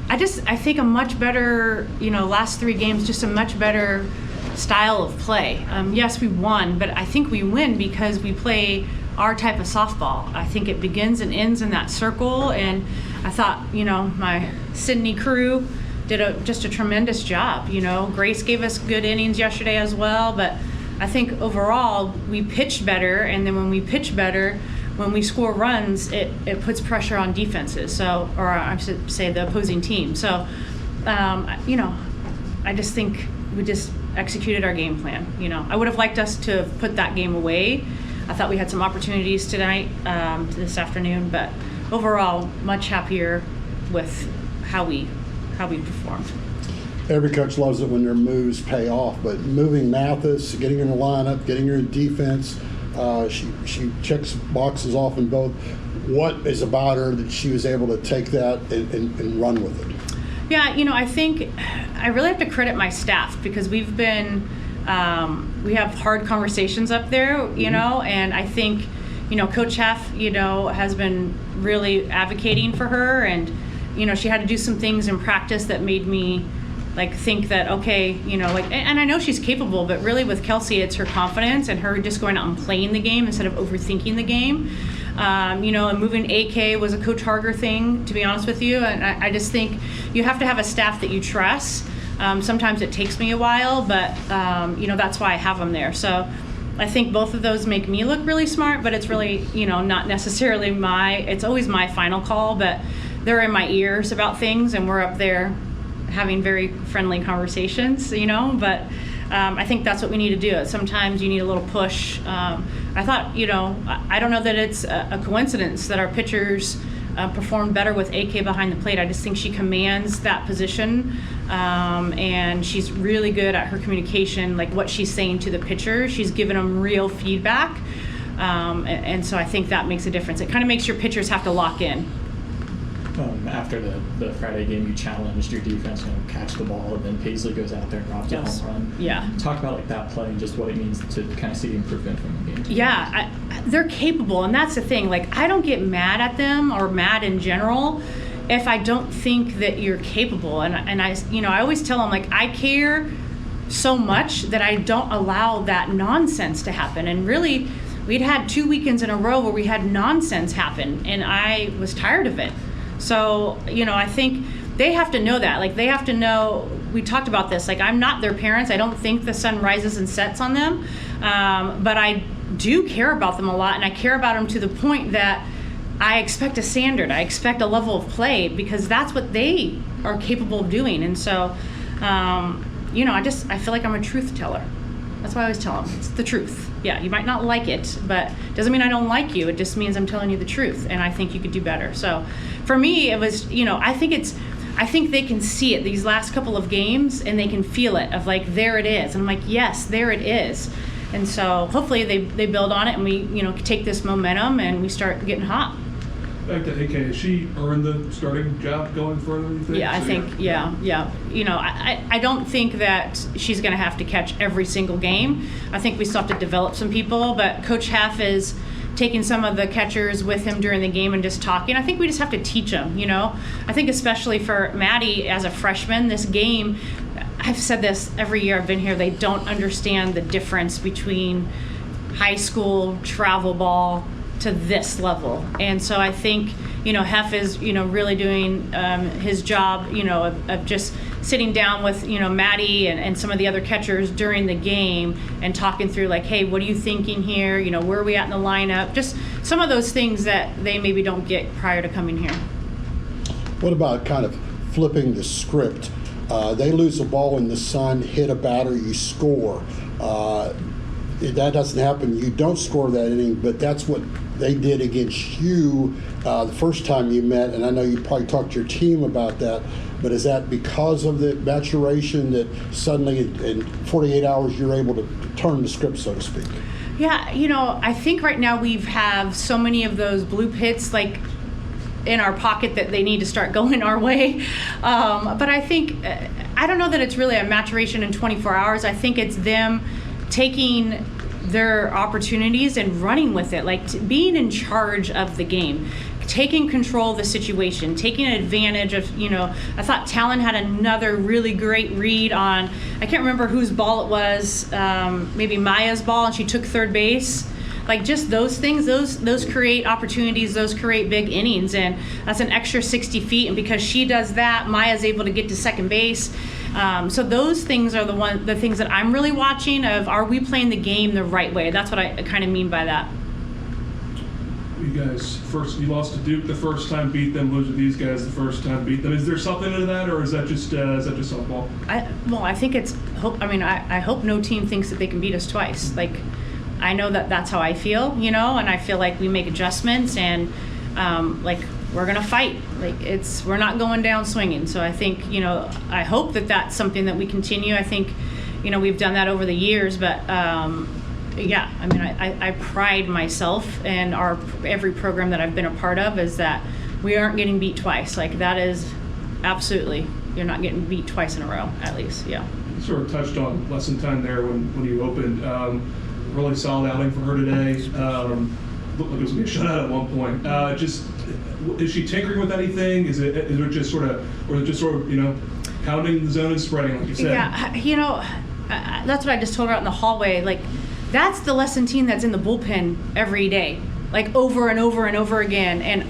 I think a much better, last 3 games, just a much better style of play. Yes, we won, but I think we win because we play our type of softball. I think it begins and ends in that circle, and I thought, my Sydney crew did just a tremendous job. Grace gave us good innings yesterday as well, but I think overall we pitched better, and then when we pitch better, when we score runs, it puts pressure on defenses. So, or I should say the opposing team. So, I just think we just executed our game plan. I would have liked us to have put that game away. I thought we had some opportunities tonight, this afternoon, but overall, much happier with how we performed. Every coach loves it when their moves pay off, but moving Mathis, getting her in the lineup, getting her in defense, she checks boxes off in both. What is about her that she was able to take that and run with it? Yeah, I think I really have to credit my staff because we've been we have hard conversations up there, and I think, Coach Heff, has been really advocating for her, and, she had to do some things in practice that made me think that, okay, and I know she's capable, but really with Kelsey, it's her confidence and her just going out and playing the game instead of overthinking the game. And moving AK was a Coach Harger thing, to be honest with you, and I just think you have to have a staff that you trust. Sometimes it takes me a while, but, that's why I have them there. So I think both of those make me look really smart, but it's really, not necessarily it's always my final call, but they're in my ears about things, and we're up there having very friendly conversations, but I think that's what we need to do. Sometimes you need a little push. I thought, I don't know that it's a coincidence that our pitchers performed better with AK behind the plate. I just think she commands that position, and she's really good at her communication, what she's saying to the pitcher. She's giving them real feedback, and so I think that makes a difference. It kind of makes your pitchers have to lock in. After the Friday game, you challenged your defense to catch the ball, and then Paisley goes out there and robs a home run. Yeah. Talk about that play and just what it means to kind of see improvement from the game. Yeah, they're capable, and that's the thing. I don't get mad at them or mad in general if I don't think that you're capable. And I always tell them, I care so much that I don't allow that nonsense to happen. And really, we'd had 2 weekends in a row where we had nonsense happen, and I was tired of it. So, I think they have to know that. They have to know, we talked about this, I'm not their parents. I don't think the sun rises and sets on them. But I do care about them a lot, and I care about them to the point that I expect a standard. I expect a level of play because that's what they are capable of doing. And so, I feel like I'm a truth teller. That's why I always tell them, it's the truth. Yeah, you might not like it, but it doesn't mean I don't like you. It just means I'm telling you the truth, and I think you could do better. So for me, it was, I think they can see it these last couple of games, and they can feel it of there it is. And I'm yes, there it is. And so hopefully they build on it, and we, take this momentum and we start getting hot. Back to AK, has she earned the starting job going further, you think? Yeah, I think, yeah. I don't think that she's going to have to catch every single game. I think we still have to develop some people, but Coach Heff is taking some of the catchers with him during the game and just talking. I think we just have to teach them, I think especially for Maddie as a freshman, this game, I've said this every year I've been here, they don't understand the difference between high school travel ball to this level. And so I think, Heff is, really doing his job, of just sitting down with, Maddie and some of the other catchers during the game and talking through hey, what are you thinking here? Where are we at in the lineup? Just some of those things that they maybe don't get prior to coming here. What about kind of flipping the script? They lose the ball in the sun, hit a batter, you score. That doesn't happen. You don't score that inning, but that's what they did against you the first time you met, and I know you probably talked to your team about that, but is that because of the maturation that suddenly in 48 hours you're able to turn the script, so to speak? Yeah, I think right now we have so many of those blue pits in our pocket that they need to start going our way. But I think, I don't know that it's really a maturation in 24 hours. I think it's them taking their opportunities and running with it, being in charge of the game. taking control of the situation, taking advantage of, I thought Talon had another really great read on, I can't remember whose ball it was, maybe Maya's ball, and she took third base. Like, just those things, those create opportunities, those create big innings, and that's an extra 60 feet. And because she does that, Maya's able to get to second base. So those things are the things that I'm really watching of, are we playing the game the right way? That's what I kind of mean by that. You guys, you lost to Duke the first time, beat them, lose to these guys the first time, beat them. Is there something to that, or is that just softball? I think it's hope. I mean, I hope no team thinks that they can beat us twice. Like, I know that's how I feel, and I feel like we make adjustments, and like, we're gonna fight. Like, we're not going down swinging. So I think, I hope that that's something that we continue. I think, we've done that over the years, but yeah, I mean, I pride myself and every program that I've been a part of is that we aren't getting beat twice. Like, that is absolutely, you're not getting beat twice in a row, at least. Yeah. You sort of touched on Lessentine there when you opened. Really solid outing for her today. Looked like it was going to be a shutout at one point. Is she tinkering with anything? Is it just sort of pounding the zone and spreading, like you said? Yeah, that's what I just told her out in the hallway. Like, that's the Lessentine that's in the bullpen every day, like, over and over and over again. And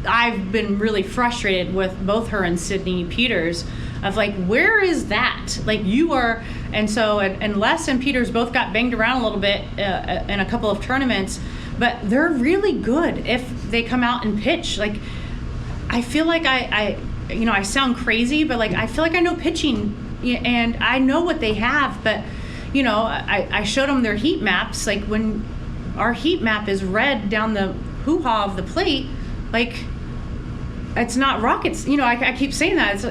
I've been really frustrated with both her and Sydney Peters of, like, where is that? Like, you are, and so, and Les and Peters both got banged around a little bit in a couple of tournaments, but they're really good if they come out and pitch. Like, I feel like I sound crazy, but, like, I feel like I know pitching, and I know what they have, but, I showed them their heat maps. Like, when our heat map is red down the hoo-ha of the plate, like, it's not rockets, I keep saying that, it's,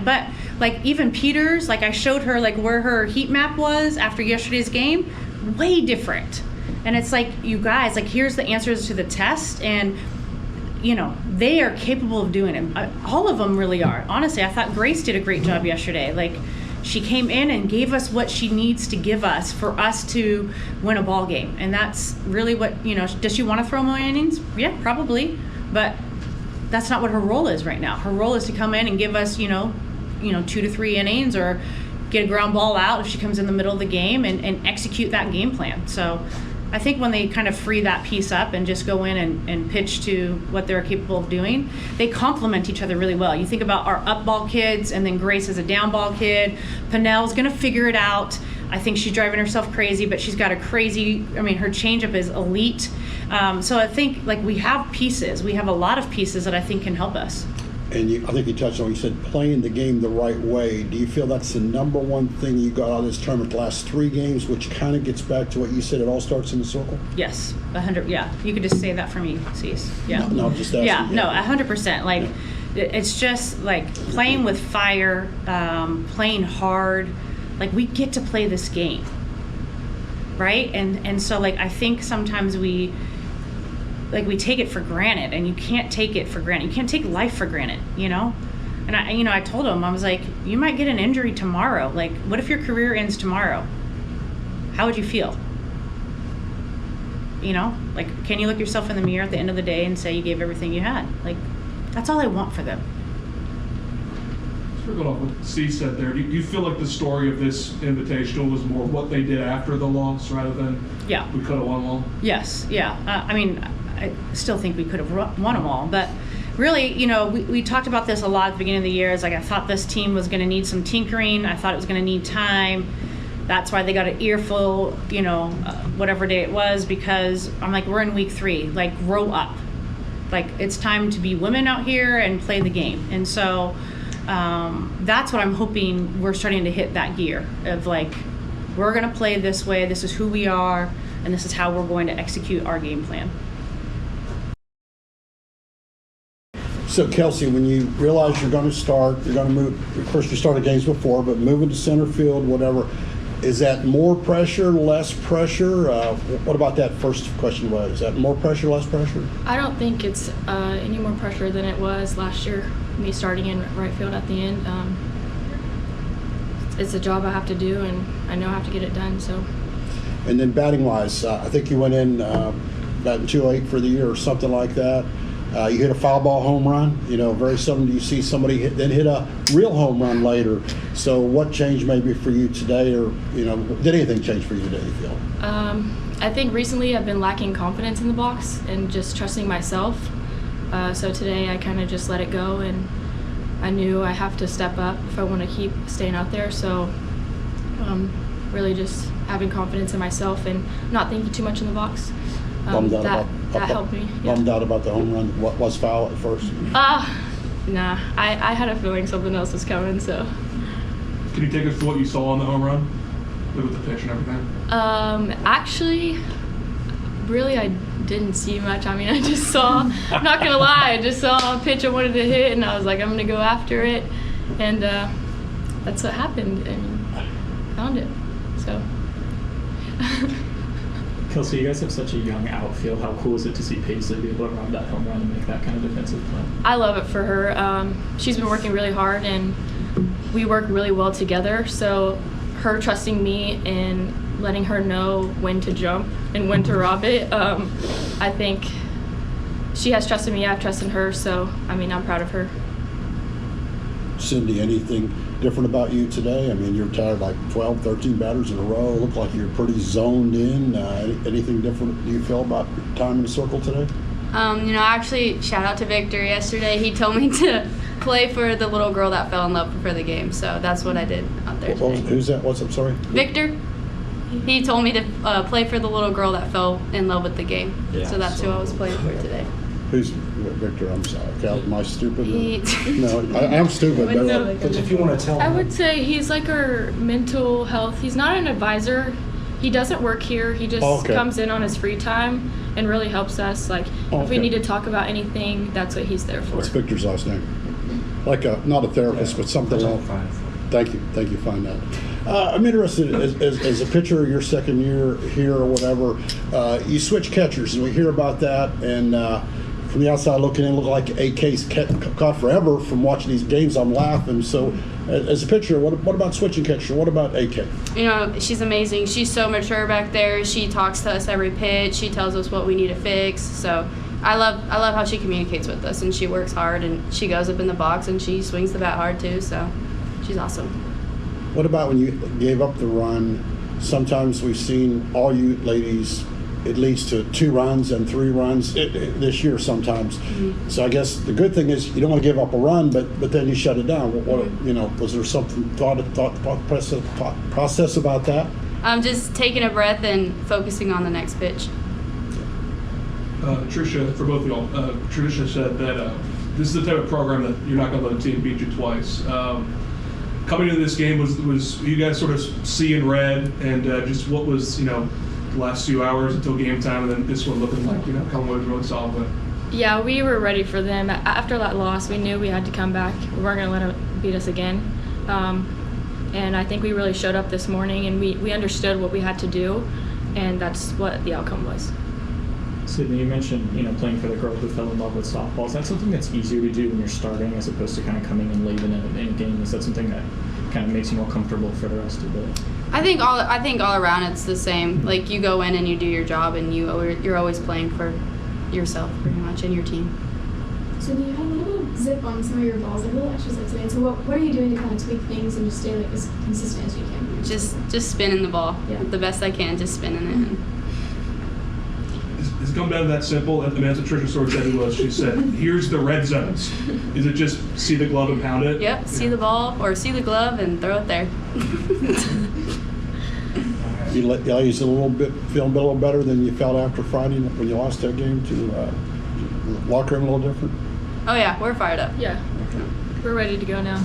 but, like, even Peters, like, I showed her, like, where her heat map was after yesterday's game, way different. And it's like, you guys, like, here's the answers to the test, and, they are capable of doing it. All of them really are. Honestly, I thought Grace did a great job yesterday. Like, she came in and gave us what she needs to give us for us to win a ball game. And that's really what, does she want to throw more innings? Yeah, probably. But that's not what her role is right now. Her role is to come in and give us, 2 to 3 innings, or get a ground ball out if she comes in the middle of the game, and execute that game plan. So I think when they kind of free that piece up and just go in and pitch to what they're capable of doing, they complement each other really well. You think about our up ball kids, and then Grace is a down ball kid. Pinnell's going to figure it out. I think she's driving herself crazy, but she's got her changeup is elite. So I think, like, we have pieces. We have a lot of pieces that I think can help us. And I think you touched on, you said playing the game the right way. Do you feel that's the number one thing you got out of this tournament, the last 3 games, which kind of gets back to what you said, it all starts in the circle? Yes, 100. Yeah, you could just say that for me, Cease. Yeah. No, just asking. Yeah, no, 100%. Like, it's just, like, playing with fire, playing hard. Like, we get to play this game, right? And so, like, I think sometimes we take it for granted, and you can't take it for granted. You can't take life for granted, And I told him, I was like, you might get an injury tomorrow. Like, what if your career ends tomorrow? How would you feel? Like, can you look yourself in the mirror at the end of the day and say you gave everything you had? Like, that's all I want for them. Going off what Steve said there, do you feel like the story of this invitational was more what they did after the loss rather than we could have won them all? Yes, yeah. I still think we could have won them all, but really, we talked about this a lot at the beginning of the year. It's like, I thought this team was going to need some tinkering. I thought it was going to need time. That's why they got an earful, whatever day it was, because I'm like, we're in week 3. Like, grow up. Like, it's time to be women out here and play the game. And so that's what I'm hoping we're starting to hit that gear of, like, we're going to play this way. This is who we are, and this is how we're going to execute our game plan. So, Kelsey, when you realize you're going to start, you're going to move, of course you started games before, but moving to center field, whatever, is that more pressure, less pressure? What about that first question was? Is that more pressure, less pressure? I don't think it's any more pressure than it was last year, me starting in right field at the end. It's a job I have to do, and I know I have to get it done. So. And then batting-wise, I think you went in batting .208 for the year or something like that. You hit a foul ball home run. You know, very seldom do you see somebody then hit a real home run later. So what changed maybe for you today, or you know, did anything change for you today, you feel? I think recently I've been lacking confidence in the box and just trusting myself. So today I kind of just let it go, and I knew I have to step up if I want to keep staying out there. So really just having confidence in myself and not thinking too much in the box. That helped me. Yeah. Bummed out about the home run. What was foul at first? Nah. I had a feeling something else was coming. So. Can you take us to what you saw on the home run with the pitch and everything? Actually, really, I didn't see much. I mean, I just saw. I'm not gonna lie. I just saw a pitch I wanted to hit, and I was like, I'm gonna go after it, and that's what happened. And found it. So. Kelsey, you guys have such a young outfield. How cool is it to see Paisley be able to run that home run and make that kind of defensive play? I love it for her. She's been working really hard, and we work really well together. So her trusting me and letting her know when to jump and when to rob it, I think she has trusted me. I've trusted her. So, I mean, I'm proud of her. Cindy, anything different about you today? I mean, you're tired like 12, 13 batters in a row. Look like you're pretty zoned in. Anything different do you feel about your time in the circle today? Actually, shout out to Victor yesterday. He told me to play for the little girl that fell in love for the game, so that's what I did out there today. Who's that? I'm sorry? Victor. He told me to play for the little girl that fell in love with the game, so that's who I was playing for today. Who's Victor? I'm sorry. Am I stupid? He- No, I am stupid. But if you want to tell I him. would say he's like our mental health. He's not an advisor. He doesn't work here. He just comes in on his free time and really helps us. Like, if we need to talk about anything, that's what he's there for. What's Victor's last name? Like not a therapist, but something else. Thank you. Find out. I'm interested as a pitcher, your second year here or whatever. You switch catchers, and we hear about that. And from the outside looking in, it looked like AK's caught forever. From watching these games, I'm laughing. So, as a pitcher, what about switching catcher? What about AK? She's amazing. She's so mature back there. She talks to us every pitch. She tells us what we need to fix. So I love how she communicates with us, and she works hard, and she goes up in the box, and she swings the bat hard too. So she's awesome. What about when you gave up the run? Sometimes we've seen all you ladies at least to 2 runs and 3 runs this year sometimes. Mm-hmm. So I guess the good thing is you don't want to give up a run, but then you shut it down. Was there something thought process about that? Just taking a breath and focusing on the next pitch. Trisha, for both of y'all, Trisha said that this is the type of program that you're not going to let a team beat you twice. Coming into this game, was you guys sort of seeing red, and just what was the last few hours until game time, and then this one looking like coming away really solid. Yeah, we were ready for them. After that loss, we knew we had to come back. We weren't going to let them beat us again. And I think we really showed up this morning, and we understood what we had to do, and that's what the outcome was. Sydney, you mentioned playing for the girl who fell in love with softball. Is that something that's easier to do when you're starting as opposed to kind of coming in late in a game? Is that something that kind of makes you more comfortable for the rest of the? I think all around it's the same. Like, you go in and you do your job, and you're always playing for yourself pretty much and your team. So you had a little zip on some of your balls, like a little extra zip today. So what are you doing to kind of tweak things and just stay like as consistent as you can? Just spinning the ball the best I can, just spinning it. It's come down to that simple. I mean, that's what Trisha sort of said to us. She said, "Here's the red zones. Is it just see the glove and pound it?" Yep. See the ball or see the glove and throw it there. You ladies feeling a little better than you felt after Friday when you lost that game to locker room a little different? Oh yeah, we're fired up. Yeah, we're ready to go now.